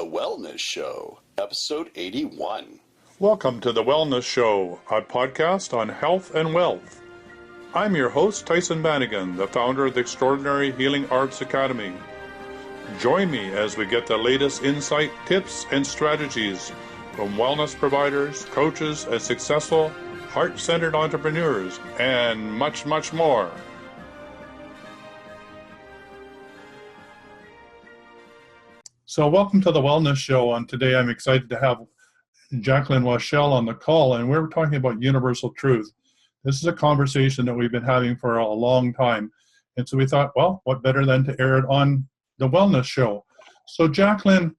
Wellness Show, episode 81. Welcome to The Wellness Show, a podcast on health and wealth. I'm your host, Tyson Bannigan, the founder of the Extraordinary Healing Arts Academy. Join me as we get the latest insight, tips, and strategies from wellness providers, coaches, and successful, heart-centered entrepreneurs, and much, much more. So welcome to The Wellness Show, and today I'm excited to have Jacqueline Wachell on the call, and we're talking about universal truth. This is a conversation that we've been having for a long time, and so we thought, well, what better than to air it on The Wellness Show. So Jacqueline,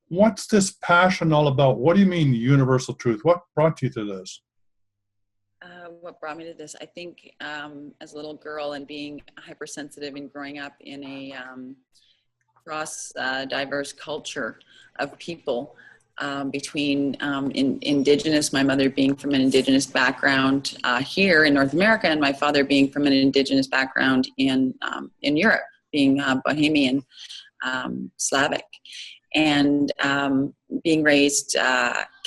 what's this passion all about? What do you mean universal truth? What brought you to this? What brought me to this? I think as a little girl and being hypersensitive and growing up in a diverse culture of people between indigenous, my mother being from an indigenous background here in North America, and my father being from an indigenous background in Europe, being Bohemian, Slavic, and being raised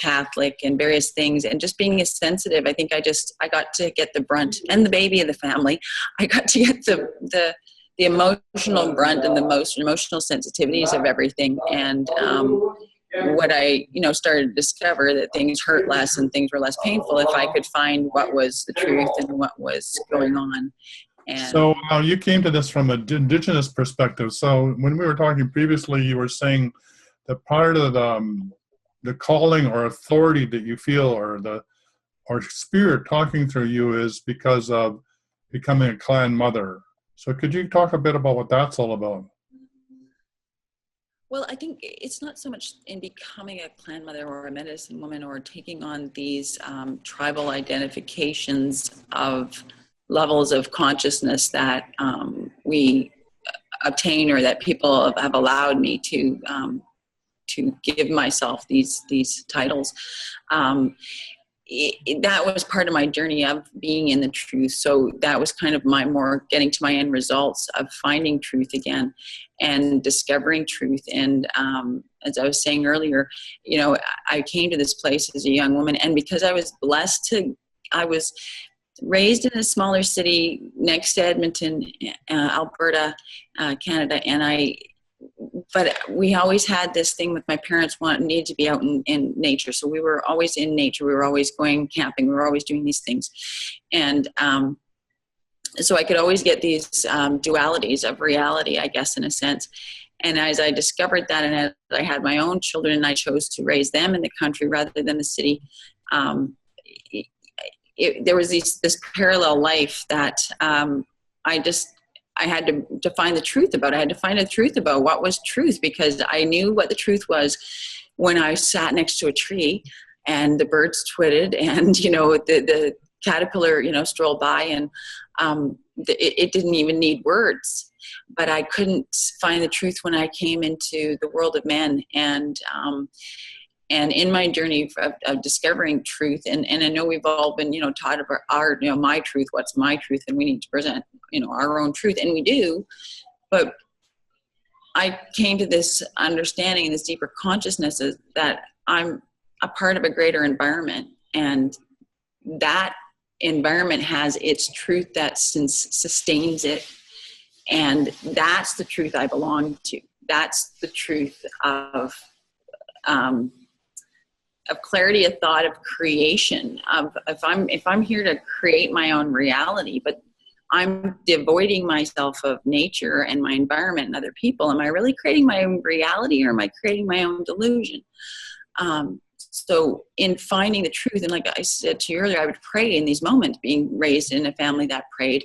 Catholic and various things, and just being as sensitive. I think I got to get the brunt, and the baby of the family. I got to get the emotional brunt and the most emotional sensitivities of everything. And what I, started to discover that things hurt less and things were less painful if I could find what was the truth and what was going on. And so you came to this from an indigenous perspective. So when we were talking previously, you were saying that part of the calling or authority that you feel, or spirit talking through you, is because of becoming a clan mother. So could you talk a bit about what that's all about? Well, I think it's not so much in becoming a clan mother or a medicine woman or taking on these tribal identifications of levels of consciousness that we obtain, or that people have allowed me to give myself these titles. That was part of my journey of being in the truth. So that was kind of my more getting to my end results of finding truth again and discovering truth. And as I was saying earlier, I came to this place as a young woman, and because I was blessed I was raised in a smaller city next to Edmonton, Alberta, Canada, but we always had this thing with my parents needed to be out in nature. So we were always in nature. We were always going camping. We were always doing these things. And so I could always get these dualities of reality, I guess, in a sense. And as I discovered that, and as I had my own children and I chose to raise them in the country rather than the city, there was this parallel life that I had to find the truth about. I had to find the truth about what was truth, because I knew what the truth was when I sat next to a tree and the birds twittered and, the caterpillar, strolled by, and it didn't even need words. But I couldn't find the truth when I came into the world of men. And in my journey of discovering truth, and I know we've all been, taught about my truth, what's my truth, and we need to present, our own truth, and we do. But I came to this understanding and this deeper consciousness is that I'm a part of a greater environment, and that environment has its truth that sustains it, and that's the truth I belong to. That's the truth of clarity of thought, of creation, of if I'm here to create my own reality, but I'm devoiding myself of nature and my environment and other people, am I really creating my own reality, or am I creating my own delusion? So in finding the truth, and like I said to you earlier, I would pray in these moments, being raised in a family that prayed,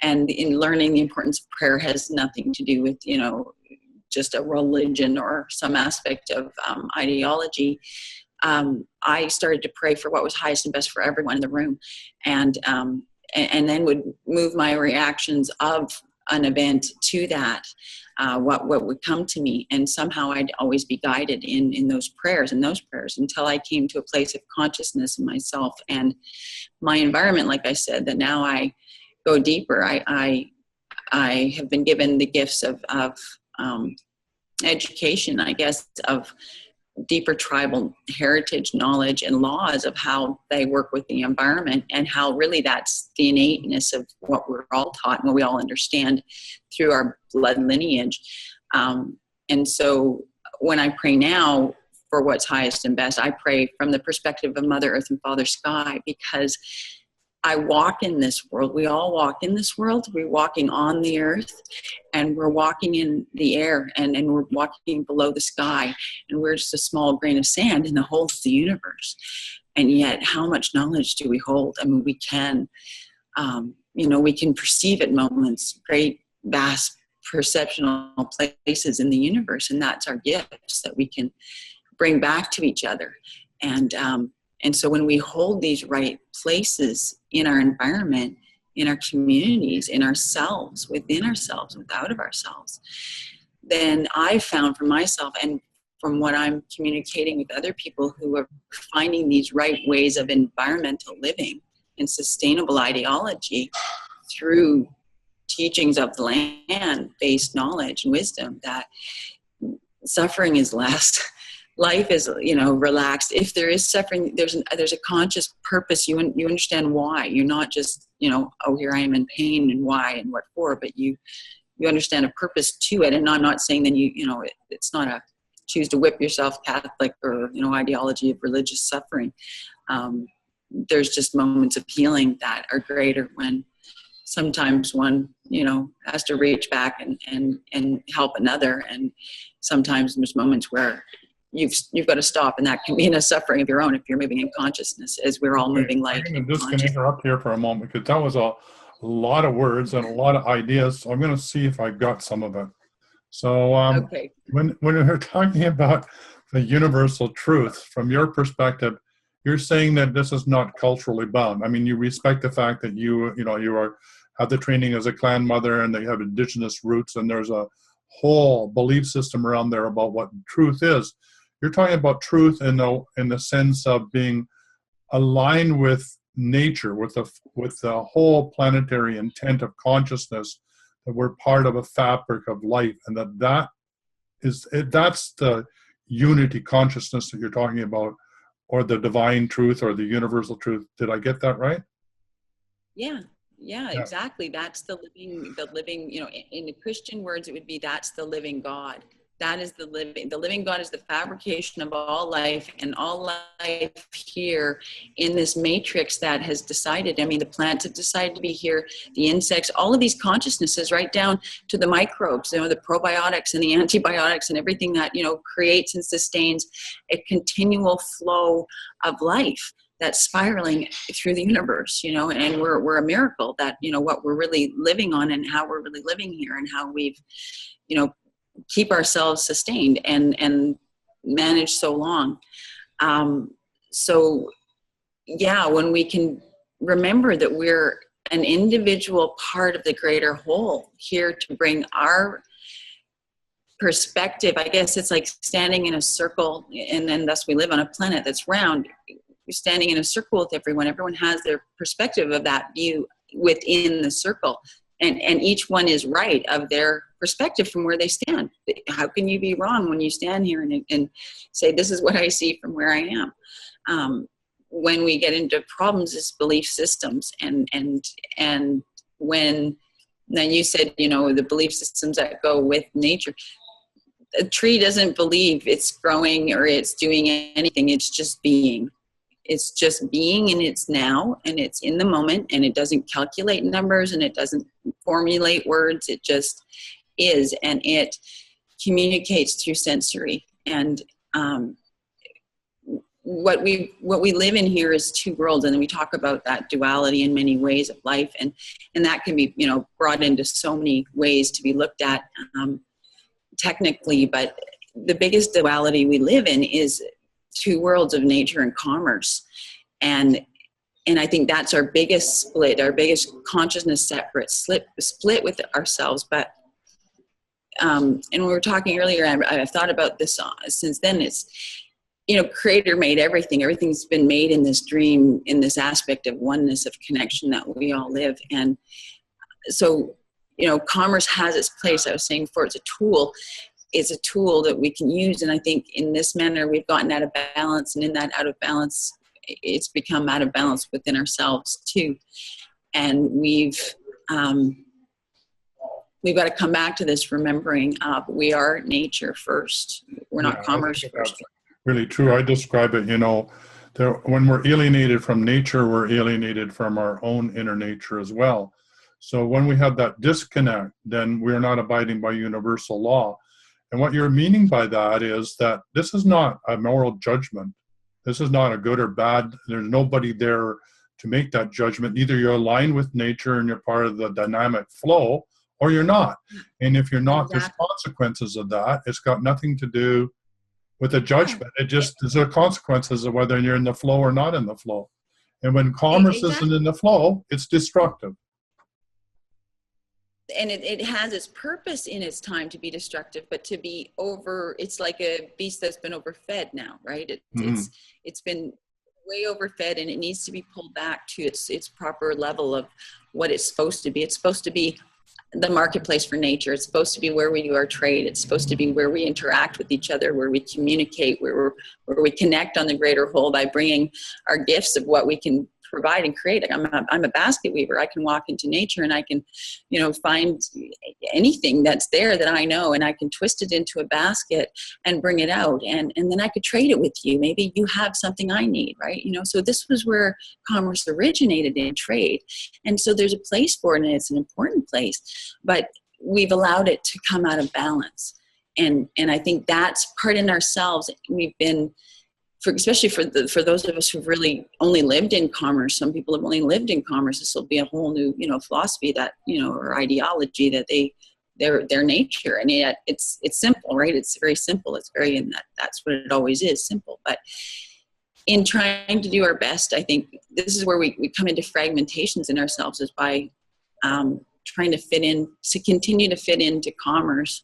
and in learning the importance of prayer has nothing to do with, just a religion or some aspect of ideology. I started to pray for what was highest and best for everyone in the room, and then would move my reactions of an event to that, what would come to me, and somehow I'd always be guided in those prayers until I came to a place of consciousness in myself and my environment. Like I said, that now I go deeper. I have been given the gifts of education, I guess, of deeper tribal heritage knowledge and laws of how they work with the environment, and how really that's the innateness of what we're all taught and what we all understand through our blood lineage. And so when I pray now for what's highest and best, I pray from the perspective of Mother Earth and Father Sky, because I walk in this world. We all walk in this world. We're walking on the earth, and we're walking in the air, and we're walking below the sky, and we're just a small grain of sand in the whole of the universe. And yet, how much knowledge do we hold? I mean, we can, we can perceive at moments great, vast, perceptional places in the universe, and that's our gifts that we can bring back to each other. And so when we hold these right places in our environment, in our communities, in ourselves, within ourselves, without of ourselves, then I found for myself, and from what I'm communicating with other people who are finding these right ways of environmental living and sustainable ideology through teachings of the land-based knowledge and wisdom, that suffering is less. Life is, relaxed. If there is suffering, there's a conscious purpose. You understand why. You're not just, oh, here I am in pain and why and what for, but you understand a purpose to it. And I'm not saying that it's not a choose to whip yourself Catholic or, ideology of religious suffering. There's just moments of healing that are greater when sometimes one, has to reach back and help another. And sometimes there's moments where you've got to stop, and that can be in a suffering of your own if you're moving in consciousness, as we're all moving light. I'm just going to interrupt here for a moment, because that was a lot of words and a lot of ideas. So I'm going to see if I got some of it. So okay. when we're talking about the universal truth, from your perspective, you're saying that this is not culturally bound. I mean, you respect the fact that you have the training as a clan mother, and they have indigenous roots, and there's a whole belief system around there about what truth is. You're talking about truth in the sense of being aligned with nature, with the whole planetary intent of consciousness, that we're part of a fabric of life, and that's the unity consciousness that you're talking about, or the divine truth, or the universal truth. Did I get that right? Yeah, exactly. That's the living, in the Christian words, it would be, that's the living God. That is the living God is the fabrication of all life, and all life here in this matrix that has decided. I mean, the plants have decided to be here, the insects, all of these consciousnesses, right down to the microbes, the probiotics and the antibiotics and everything that, creates and sustains a continual flow of life that's spiraling through the universe, and we're a miracle that, what we're really living on and how we're really living here, and how we've, keep ourselves sustained and manage so long. When we can remember that we're an individual part of the greater whole, here to bring our perspective. I guess it's like standing in a circle, and then thus we live on a planet that's round. You're standing in a circle with everyone. Everyone has their perspective of that view within the circle. And each one is right of their perspective from where they stand. How can you be wrong when you stand here and say, this is what I see from where I am? When we get into problems, it's belief systems. And when, now you said, the belief systems that go with nature. A tree doesn't believe it's growing or it's doing anything. It's just being. It's just being, and it's now, and it's in the moment, and it doesn't calculate numbers, and it doesn't formulate words. It just is, and it communicates through sensory. And what we live in here is two worlds, and then we talk about that duality in many ways of life, and that can be brought into so many ways to be looked at technically. But the biggest duality we live in is two worlds of nature and commerce. And I think that's our biggest split, our biggest consciousness separate split with ourselves. But, and we were talking earlier, I've thought about this since then. It's, Creator made everything. Everything's been made in this dream, in this aspect of oneness, of connection that we all live. And so, commerce has its place. I was saying before, it's a tool. is a tool that we can use. And I think in this manner, we've gotten out of balance, and in that out of balance, it's become out of balance within ourselves too. And we've got to come back to this remembering we are nature first. We're not commerce first. Really true. I describe it, when we're alienated from nature, we're alienated from our own inner nature as well. So when we have that disconnect, then we're not abiding by universal law. And what you're meaning by that is that this is not a moral judgment. This is not a good or bad. There's nobody there to make that judgment. Either you're aligned with nature and you're part of the dynamic flow, or you're not. And if you're not, there's consequences of that. It's got nothing to do with a judgment. It just is the consequences of whether you're in the flow or not in the flow. And when commerce isn't in the flow, it's destructive. And it has its purpose in its time to be destructive, but to be it's like a beast that's been overfed now, right? It's been way overfed, and it needs to be pulled back to its proper level of what it's supposed to be. It's supposed to be the marketplace for nature. It's supposed to be where we do our trade. It's supposed to be where we interact with each other, where we communicate, where we connect on the greater whole by bringing our gifts of what we can provide and create. I'm a basket weaver. I can walk into nature and I can, find anything that's there that I know, and I can twist it into a basket and bring it out, and then I could trade it with you. Maybe you have something I need, right? So this was where commerce originated, in trade. And so there's a place for it, and it's an important place, but we've allowed it to come out of balance. And I think that's part in ourselves. We've been, especially for those of us who've really only lived in commerce. Some people have only lived in commerce. This will be a whole new, philosophy that, or ideology that their nature. And yet it's simple, right? It's very simple. It's very, and that's what it always is, simple. But in trying to do our best, I think this is where we come into fragmentations in ourselves, is by trying to continue to fit into commerce,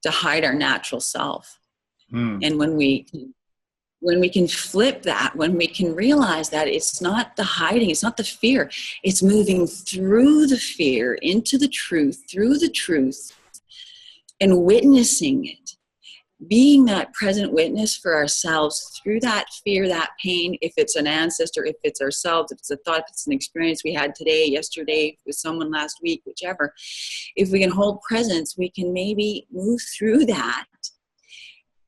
to hide our natural self. And when we can flip that, when we can realize that it's not the hiding, it's not the fear, it's moving through the fear into the truth, through the truth, and witnessing it, being that present witness for ourselves through that fear, that pain, if it's an ancestor, if it's ourselves, if it's a thought, if it's an experience we had today, yesterday, with someone last week, whichever. If we can hold presence, we can maybe move through that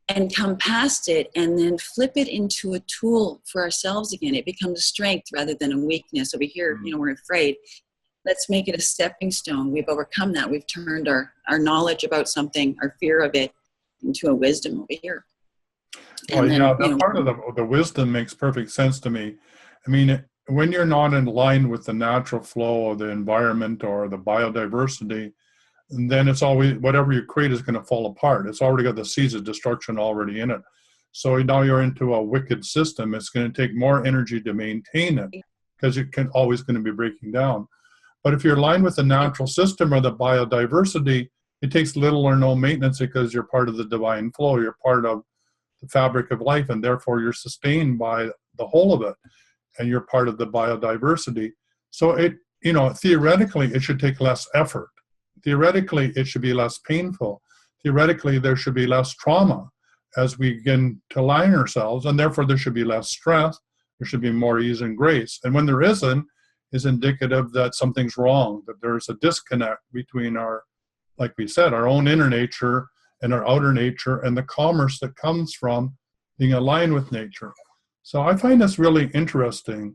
and come past it, and then flip it into a tool for ourselves again. It becomes a strength rather than a weakness. Over here, we're afraid. Let's make it a stepping stone. We've overcome that. We've turned our knowledge about something, our fear of it, into a wisdom over here. Well, that part of the wisdom makes perfect sense to me. I mean, when you're not in line with the natural flow of the environment or the biodiversity, then it's always, whatever you create is going to fall apart. It's already got the seeds of destruction already in it. So now you're into a wicked system. It's going to take more energy to maintain it, because it can always going to be breaking down. But if you're aligned with the natural system or the biodiversity, it takes little or no maintenance, because you're part of the divine flow. You're part of the fabric of life, and therefore you're sustained by the whole of it, and you're part of the biodiversity. So it, theoretically, it should take less effort. Theoretically, it should be less painful. Theoretically, there should be less trauma as we begin to align ourselves, and therefore there should be less stress. There should be more ease and grace. And when there isn't, is indicative that something's wrong, that there's a disconnect between our, like we said, our own inner nature and our outer nature, and the commerce that comes from being aligned with nature. So I find this really interesting.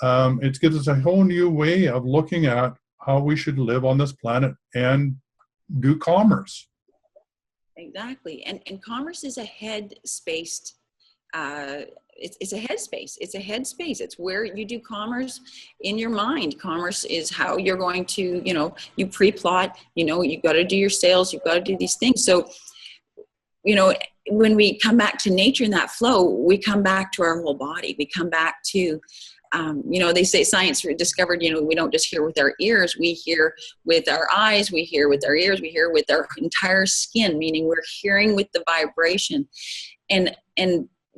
It gives us a whole new way of looking at how we should live on this planet and do commerce. Exactly. And commerce is a head-spaced, it's a headspace. It's a headspace. It's where you do commerce in your mind. Commerce is how you're going to, you pre-plot, you've got to do your sales, you've got to do these things. So, when we come back to nature in that flow, we come back to our whole body. We come back to, they say science discovered, we don't just hear with our ears, we hear with our eyes, we hear with our ears, we hear with our entire skin, meaning we're hearing with the vibration. And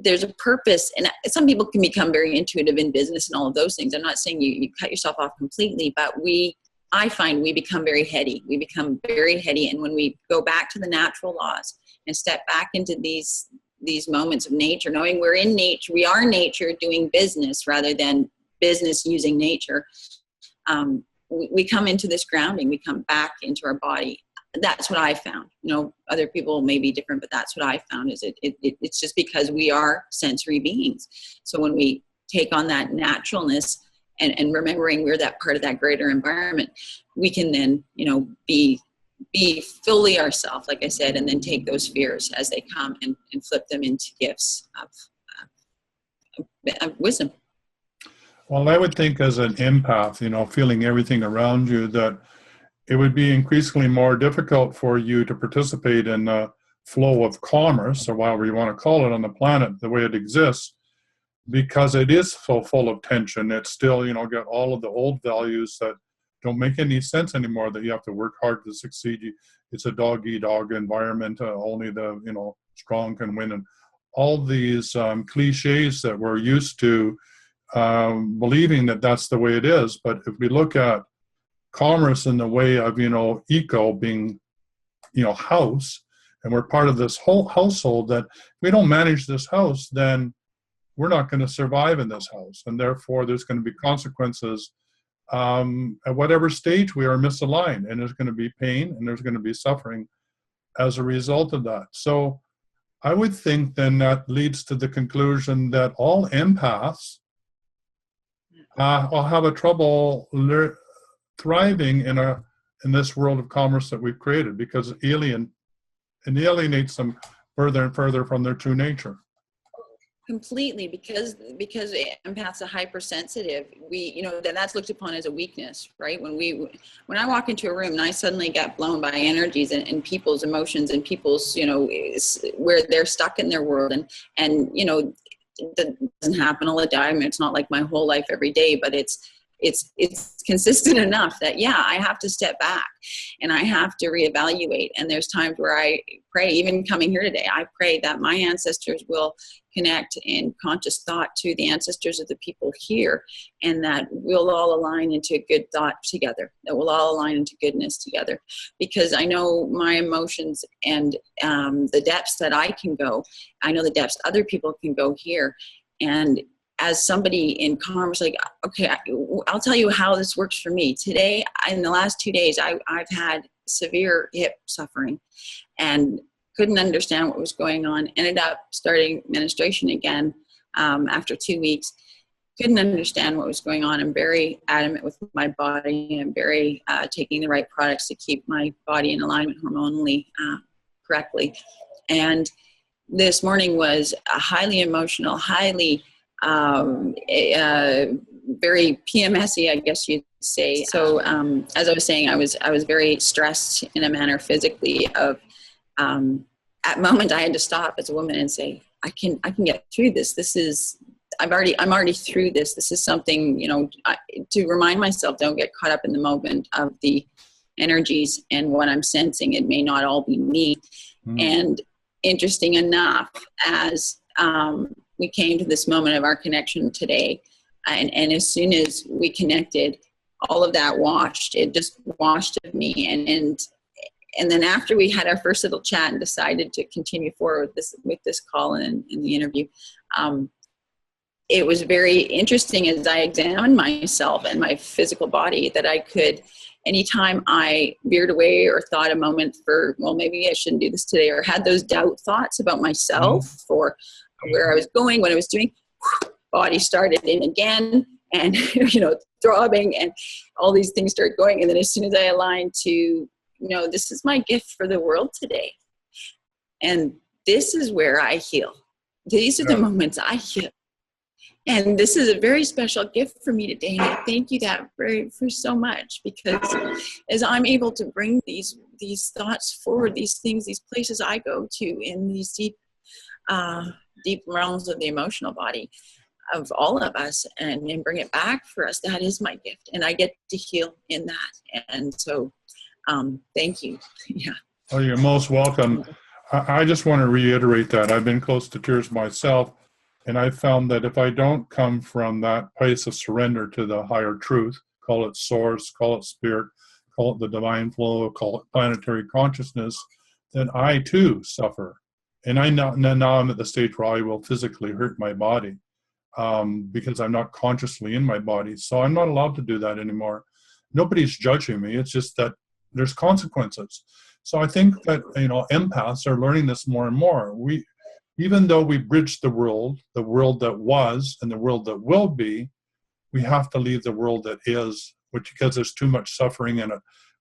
there's a purpose, and some people can become very intuitive in business and all of those things. I'm not saying you cut yourself off completely, but we I find we become very heady. We become very heady. And when we go back to the natural laws and step back into these moments of nature, knowing we're in nature, we are nature doing business rather than business using nature, we come into this grounding, we come back into our body. That's what I found. Other people may be different, but that's what I found is it's just because we are sensory beings. So when we take on that naturalness and remembering we're that part of that greater environment, we can then, be fully ourselves, like I said, and then take those fears as they come and flip them into gifts of wisdom. Well, I would think as an empath, feeling everything around you, that it would be increasingly more difficult for you to participate in the flow of commerce, or whatever you want to call it, on the planet the way it exists, because it is so full of tension. It's still, got all of the old values that don't make any sense anymore, that you have to work hard to succeed. It's a dog-eat-dog environment. Only the, strong can win. And all these cliches that we're used to believing that that's the way it is. But if we look at commerce in the way of, eco being, house, and we're part of this whole household, that if we don't manage this house, then we're not going to survive in this house. And therefore, there's going to be consequences at whatever stage we are misaligned. And there's going to be pain and there's going to be suffering as a result of that. So I would think then that leads to the conclusion that all empaths will have a trouble thriving in this world of commerce that we've created, because it alienates them further and further from their true nature. Completely, because empaths are hypersensitive. Then that's looked upon as a weakness, right? When I walk into a room and I suddenly get blown by energies and people's emotions and people's, where they're stuck in their world, and that doesn't happen all the time. It's not like my whole life every day, but it's consistent enough that, I have to step back and I have to reevaluate. And there's times where I pray, even coming here today, I pray that my ancestors will connect in conscious thought to the ancestors of the people here, and that we'll all align into good thought together, that we'll all align into goodness together. Because I know my emotions and the depths that I can go, I know the depths other people can go here. And as somebody in commerce, okay, I'll tell you how this works for me. Today, in the last 2 days, I've had severe hip suffering and couldn't understand what was going on. Ended up starting menstruation again after 2 weeks. Couldn't understand what was going on. I'm very adamant with my body. I'm very taking the right products to keep my body in alignment hormonally correctly. And this morning was a highly emotional, highly very PMSy, I guess you'd say. So as I was saying, I was very stressed in a manner physically. At moment I had to stop as a woman and say, I can get through this. I'm already through this. This is something, to remind myself, don't get caught up in the moment of the energies and what I'm sensing. It may not all be me. And interesting enough, as we came to this moment of our connection today, and as soon as we connected, all of that it just washed of me. And then after we had our first little chat and decided to continue forward with this call and the interview, it was very interesting as I examined myself and my physical body, that I could, anytime I veered away or thought a moment for, well, maybe I shouldn't do this today, or had those doubt thoughts about myself or where I was going, what I was doing, body started in again, and throbbing, and all these things started going. And then as soon as I aligned to, this is my gift for the world today, and this is where I heal. These are the moments I heal, and this is a very special gift for me today. And I thank you for so much, because as I'm able to bring these thoughts forward, these things, these places I go to in these deep realms of the emotional body of all of us, and bring it back for us, that is my gift, and I get to heal in that. And so thank you. Yeah. Oh, you're most welcome. I just want to reiterate that I've been close to tears myself, and I found that if I don't come from that place of surrender to the higher truth, call it source, call it spirit, call it the divine flow, call it planetary consciousness, then I too suffer. And now I'm at the stage where I will physically hurt my body because I'm not consciously in my body. So I'm not allowed to do that anymore. Nobody's judging me. It's just that there's consequences. So I think that, empaths are learning this more and more. Even though we bridge the world that was and the world that will be, we have to leave the world that is, because there's too much suffering in it.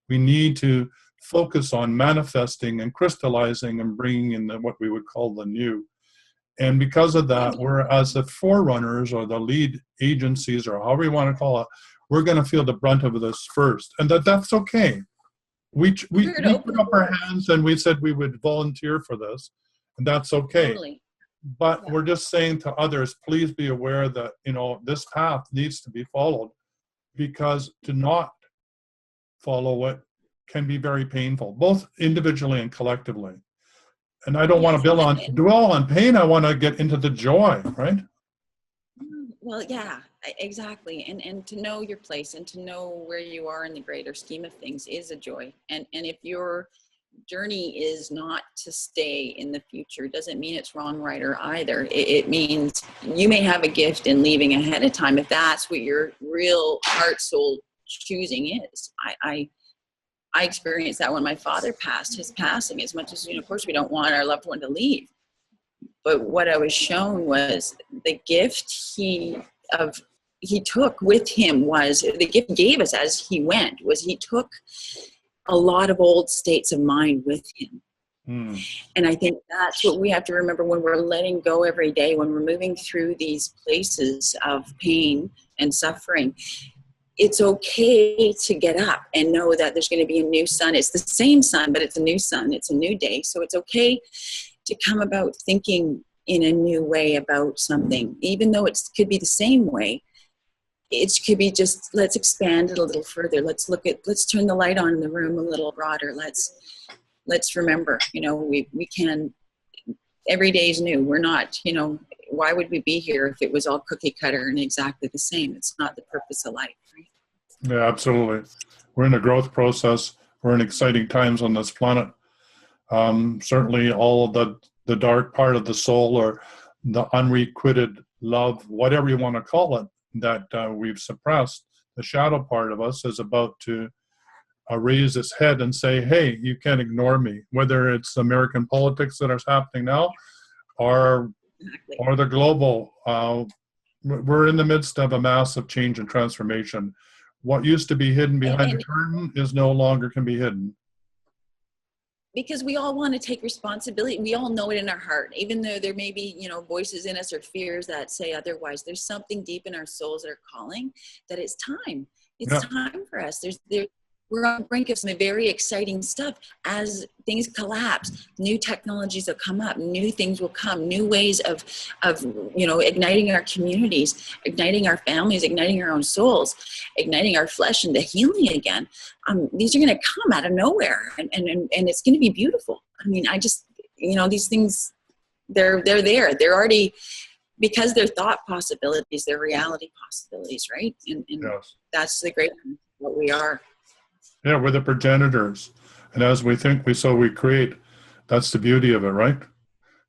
We need to focus on manifesting and crystallizing and bringing in what we would call the new. And because of that, we're, as the forerunners or the lead agencies, or however you want to call it, we're going to feel the brunt of this first. And that's okay. We put up our hands and we said we would volunteer for this, and that's okay. Totally. But we're just saying to others, please be aware that, this path needs to be followed, because to not follow it can be very painful, both individually and collectively. And I don't want to dwell on pain. I want to get into the joy, right? Well, yeah, exactly. And to know your place and to know where you are in the greater scheme of things is a joy. And if your journey is not to stay in the future, doesn't mean it's wrong, right, or either. It means you may have a gift in leaving ahead of time, if that's what your real heart, soul choosing is. I experienced that when my father passed. His passing, as much as, of course, we don't want our loved one to leave. But what I was shown was the gift he took with him, was the gift he gave us as he went, was he took a lot of old states of mind with him. And I think that's what we have to remember when we're letting go every day, when we're moving through these places of pain and suffering. It's okay to get up and know that there's going to be a new sun. It's the same sun, but it's a new sun. It's a new day. So it's okay to come about thinking in a new way about something, even though it could be the same way. It could be just, let's expand it a little further. Let's turn the light on in the room a little broader. Let's remember, we can, every day is new. We're not, why would we be here if it was all cookie cutter and exactly the same? It's not the purpose of life, right? Yeah, absolutely. We're in a growth process. We're in exciting times on this planet. Certainly all of the dark part of the soul, or the unrequited love, whatever you want to call it, that we've suppressed, the shadow part of us is about to raise its head and say, hey, you can't ignore me, whether it's American politics that are happening now or the global. We're in the midst of a massive change and transformation. What used to be hidden behind the curtain is no longer can be hidden. Because we all want to take responsibility. We all know it in our heart, even though there may be, voices in us or fears that say otherwise. There's something deep in our souls that are calling that it's time. It's time for us. We're on the brink of some very exciting stuff. As things collapse, new technologies will come up, new things will come, new ways of igniting our communities, igniting our families, igniting our own souls, igniting our flesh into healing again. These are going to come out of nowhere, and it's going to be beautiful. I mean, these things, they're there. They're already, because they're thought possibilities, they're reality possibilities, right? And yes. That's the great thing, what we are. Yeah, we're the progenitors. And as we think, we create. That's the beauty of it, right?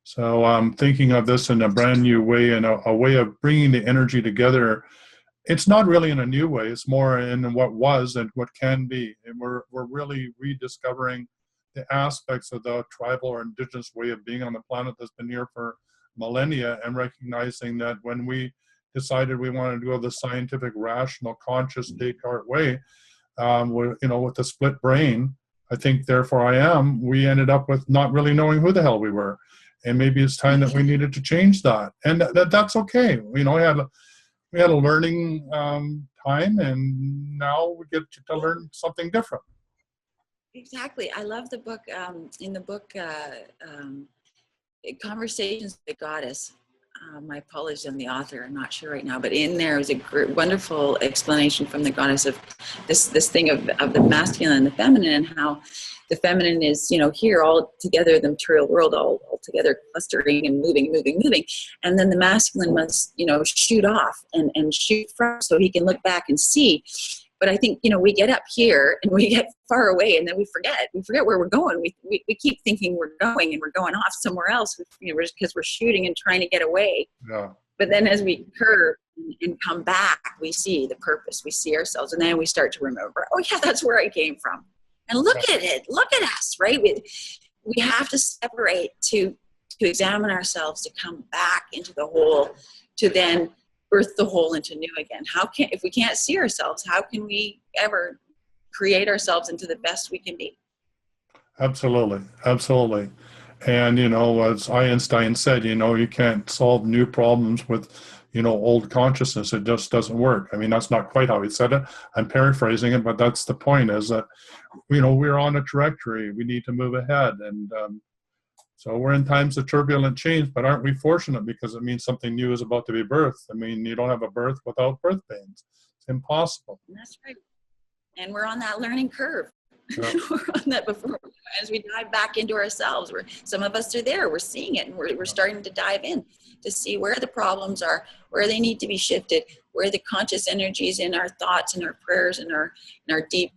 So I'm thinking of this in a brand new way, and a way of bringing the energy together. It's not really in a new way. It's more in what was and what can be. And we're really rediscovering the aspects of the tribal or indigenous way of being on the planet that's been here for millennia, and recognizing that when we decided we wanted to go the scientific, rational, conscious Descartes way, with the split brain, I think therefore I am, we ended up with not really knowing who the hell we were. And maybe it's time that we needed to change that. And that's okay. We had a learning time, and now we get to learn something different. Exactly. I love the book, in the book, Conversations with the Goddess. My apologies on the author, I'm not sure right now, but in there is a wonderful explanation from the goddess of this thing of the masculine and the feminine, and how the feminine is, here all together, the material world all together clustering and moving. And then the masculine must, shoot off and shoot from, so he can look back and see But I think, we get up here and we get far away, and then we forget where we're going. We keep thinking we're going, and we're going off somewhere else, because we're shooting and trying to get away. Yeah. But then as we curve and come back, we see the purpose, we see ourselves, and then we start to remember, oh yeah, that's where I came from. And look at it, look at us, right? We have to separate to examine ourselves, to come back into the whole, to then birth the whole into new again. If we can't see ourselves, how can we ever create ourselves into the best we can be? Absolutely. Absolutely. And, as Einstein said, you can't solve new problems with, old consciousness. It just doesn't work. I mean, that's not quite how he said it. I'm paraphrasing it, but that's the point, is that, we're on a trajectory. We need to move ahead. And so we're in times of turbulent change, but aren't we fortunate, because it means something new is about to be birthed? I mean, you don't have a birth without birth pains. It's impossible. That's right. And we're on that learning curve. Yeah. We're on that before, as we dive back into ourselves. Some of us are there, we're seeing it, and we're starting to dive in to see where the problems are, where they need to be shifted, where the conscious energies in our thoughts and our prayers and our deep,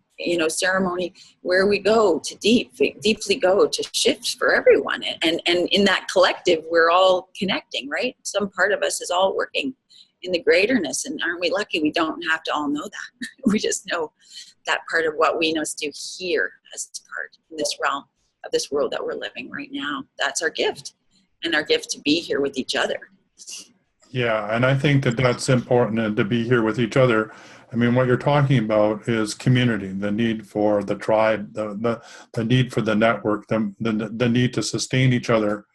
ceremony, where we go to deeply go to shift for everyone. And in that collective, we're all connecting, right? Some part of us is all working in the greaterness, and aren't we lucky we don't have to all know that? We just know that part of what we know to do here as part in this realm of this world that we're living right now. That's our gift, and our gift to be here with each other. Yeah, and I think that that's important, to be here with each other. I mean, what you're talking about is community, the need for the tribe, the need for the network, the need to sustain each other.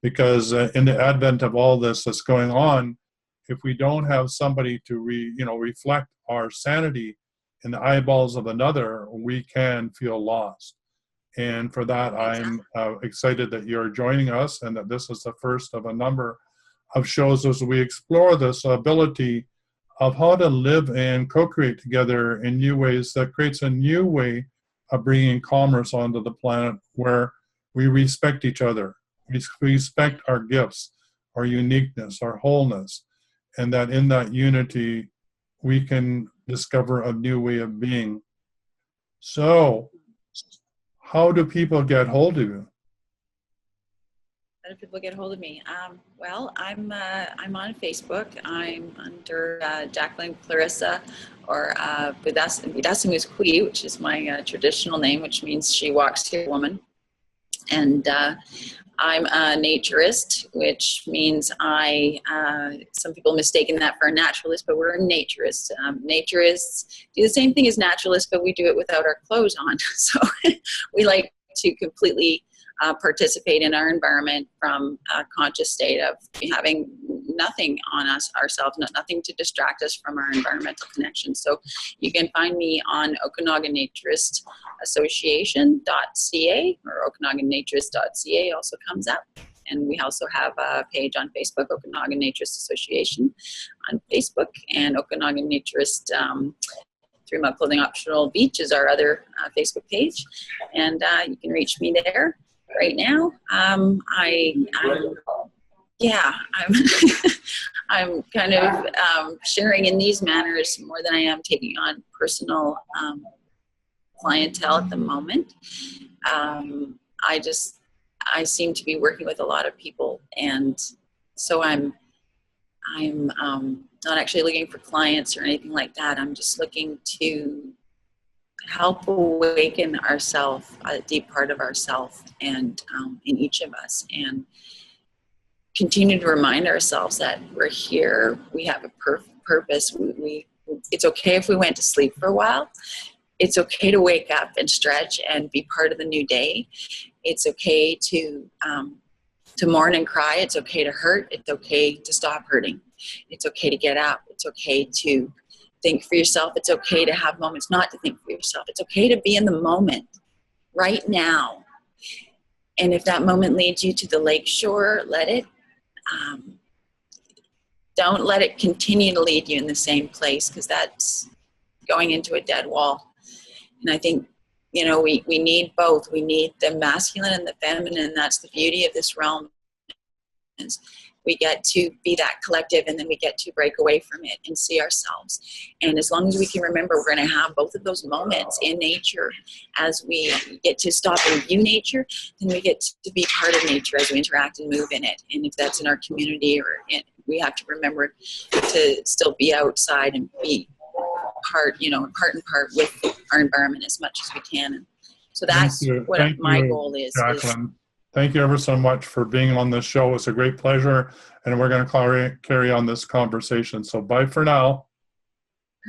Because in the advent of all this that's going on, if we don't have somebody to reflect our sanity in the eyeballs of another, we can feel lost. And for that, I'm excited that you're joining us, and that this is the first of a number of shows as we explore this ability of how to live and co-create together in new ways that creates a new way of bringing commerce onto the planet, where we respect each other, we respect our gifts, our uniqueness, our wholeness, and that in that unity we can discover a new way of being. So, how do people get hold of you? How do people get hold of me? Well, I'm on Facebook. I'm under Jacqueline Clarissa, or Vidasumus Kui, which is my traditional name, which means she walks here woman. And I'm a naturist, which means some people mistaken that for a naturalist, but we're a naturist. Naturists do the same thing as naturalists, but we do it without our clothes on. So we like to completely participate in our environment from a conscious state of having nothing on us ourselves, nothing to distract us from our environmental connection. So you can find me on Okanagan Naturist Association.ca, or OkanaganNaturist.ca also comes up. And we also have a page on Facebook, Okanagan Naturist Association on Facebook, and Okanagan Naturist 3-Mile Clothing Optional Beach is our other Facebook page. And you can reach me there. Right now, I'm I'm kind of sharing in these manners more than I am taking on personal clientele at the moment. I seem to be working with a lot of people, and so I'm not actually looking for clients or anything like that. I'm just looking to help awaken ourself, a deep part of ourself, and in each of us, and continue to remind ourselves that we're here, we have a purpose. It's okay if we went to sleep for a while. It's okay to wake up and stretch and be part of the new day. It's okay to mourn and cry. It's okay to hurt. It's okay to stop hurting. It's okay to get up. It's okay to think for yourself. It's okay to have moments not to think for yourself. It's okay to be in the moment right now. And if that moment leads you to the lake shore, let it. Don't let it continue to lead you in the same place, because that's going into a dead wall. And I think, we need both. We need the masculine and the feminine. That's the beauty of this realm. we get to be that collective, and then we get to break away from it and see ourselves. And as long as we can remember, we're going to have both of those moments in nature as we get to stop and view nature, then we get to be part of nature as we interact and move in it. And if that's in our community we have to remember to still be outside and be part and part with our environment as much as we can. And so that's what my goal is. Jacqueline. Thank you ever so much for being on this show. It's a great pleasure, and we're going to carry on this conversation. So bye for now.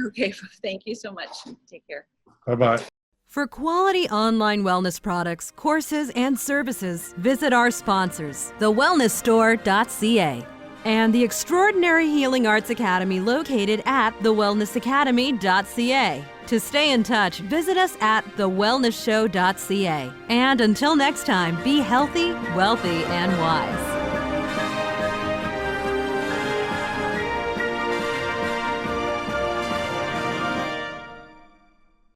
Okay, thank you so much. Take care. Bye-bye. For quality online wellness products, courses, and services, visit our sponsors, thewellnessstore.ca and the Extraordinary Healing Arts Academy located at thewellnessacademy.ca. To stay in touch, visit us at thewellnessshow.ca. And until next time, be healthy, wealthy, and wise.